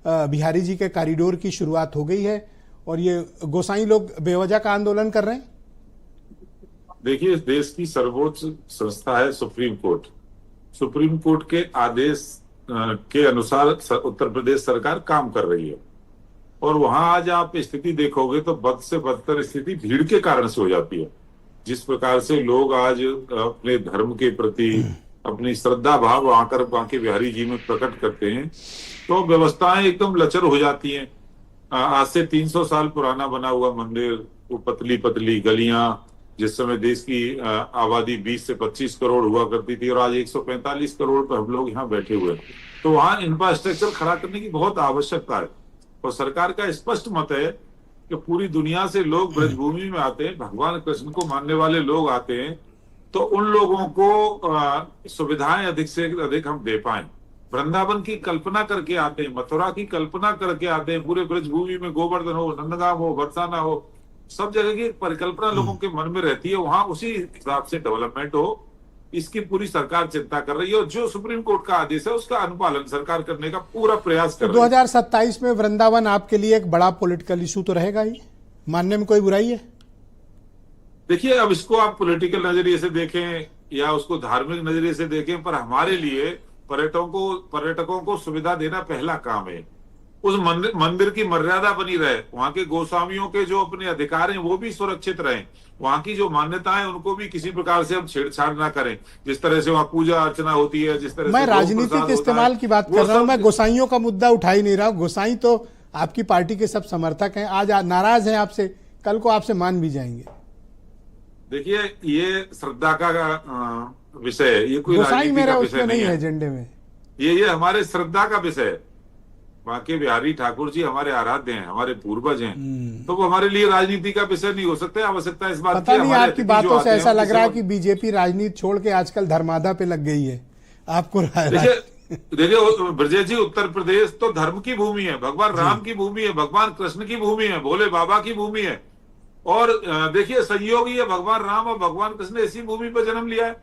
बिहारी जी के कॉरिडोर की शुरुआत हो गई है और ये गोसाई लोग बेवजह का आंदोलन कर रहे हैं। देखिए, इस देश की सर्वोच्च संस्था है सुप्रीम कोर्ट। सुप्रीम कोर्ट के आदेश के अनुसार उत्तर प्रदेश सरकार काम कर रही है और वहां आज आप स्थिति देखोगे तो बद से बदतर स्थिति भीड़ के कारण से हो जाती है। जिस प्रकार से लोग आज अपने धर्म के प्रति अपनी श्रद्धा भाव आकर बांके बिहारी जी में प्रकट करते हैं तो व्यवस्थाएं एकदम लचर हो जाती हैं। आज से 300 साल पुराना बना हुआ मंदिर, वो पतली पतली गलियां, जिस समय देश की आबादी 20 से 25 करोड़ हुआ करती थी और आज 145 करोड़ पर हम लोग यहाँ बैठे हुए हैं, तो वहां इंफ्रास्ट्रक्चर खड़ा करने की बहुत आवश्यकता है। और सरकार का स्पष्ट मत है कि पूरी दुनिया से लोग ब्रजभूमि में आते हैं, भगवान कृष्ण को मानने वाले लोग आते हैं, तो उन लोगों को सुविधाएं अधिक से अधिक हम दे पाए। वृंदावन की कल्पना करके आते हैं, मथुरा की कल्पना करके आते हैं, पूरे ब्रजभूमि में गोवर्धन हो, नंदगांव हो, बरसाना हो, सब जगह की परिकल्पना लोगों के मन में रहती है, वहां उसी हिसाब से डेवलपमेंट हो, इसकी पूरी सरकार चिंता कर रही है। और जो सुप्रीम कोर्ट का आदेश है उसका अनुपालन सरकार करने का पूरा प्रयास कर रही है। 2027 में वृंदावन आपके लिए एक बड़ा पॉलिटिकल इशू तो रहेगा ही, मानने में कोई बुराई है? देखिए, अब इसको आप पॉलिटिकल नजरिए से देखें या उसको धार्मिक नजरिए से देखें, पर हमारे लिए पर्यटकों को सुविधा देना पहला काम है। उस मंदिर की मर्यादा बनी रहे, वहां के गोस्वामियों के जो अपने अधिकार हैं वो भी सुरक्षित रहें, वहां की जो मान्यताएं उनको भी किसी प्रकार से हम छेड़छाड़ ना करें। जिस तरह से वहां पूजा अर्चना होती है, जिस तरह मैं राजनीतिक इस्तेमाल की बात कर रहा हूं, मैं गोसाइयों का मुद्दा उठा ही नहीं रहा हूं। गोसाई तो आपकी पार्टी के सब समर्थक हैं, आज नाराज हैं आपसे, कल को आपसे मान भी जाएंगे। देखिए, ये श्रद्धा का विषय है, ये कोई राजनीति का विषय नहीं है एजेंडे में। ये हमारे श्रद्धा का विषय है। बांके बिहारी ठाकुर जी हमारे आराध्य हैं, हमारे पूर्वज हैं, तो वो हमारे लिए राजनीति का विषय नहीं हो सकता। आवश्यकता इस बात पता नहीं, आपकी बातों से ऐसा लग रहा है कि बीजेपी राजनीति छोड़ के आजकल धर्मादा पे लग गई है आपको। देखिए ब्रजेश जी, उत्तर प्रदेश तो धर्म की भूमि है, भगवान राम की भूमि है, भगवान कृष्ण की भूमि है, भोले बाबा की भूमि है। और देखिए, संयोगी है, भगवान राम और भगवान कृष्ण ने इसी भूमि पर जन्म लिया है।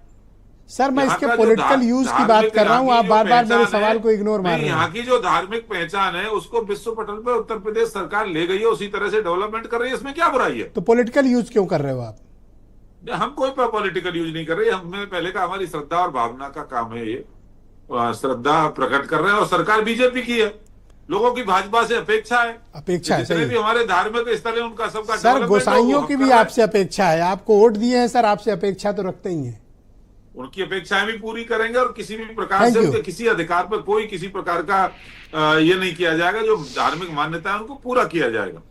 सर, मैं इसके पॉलिटिकल यूज की बात कर रहा हूं, आप बार बार मेरे सवाल को इग्नोर मार रहे हैं। यहाँ की जो धार्मिक पहचान है उसको विश्व पटल पर उत्तर प्रदेश सरकार ले गई है, उसी तरह से डेवलपमेंट कर रही है, इसमें क्या बुराई है? तो पॉलिटिकल यूज क्यों कर रहे हो आप? हम कोई पॉलिटिकल यूज नहीं कर रहे, हमने पहले कहा हमारी श्रद्धा और भावना का काम है, ये श्रद्धा प्रकट कर रहे हैं। और सरकार बीजेपी की है, लोगों की भाजपा से अपेक्षा है, जितने भी हमारे धार्मिक स्थल है उनका सबका। सर, गोसाइयों की भी आपसे अपेक्षा है, आपको वोट दिए हैं सर, आपसे अपेक्षा तो रखते ही हैं। उनकी अपेक्षाएं भी पूरी करेंगे और किसी भी प्रकार से उनके किसी अधिकार पर कोई किसी प्रकार का ये नहीं किया जाएगा। जो धार्मिक मान्यता है उनको पूरा किया जाएगा।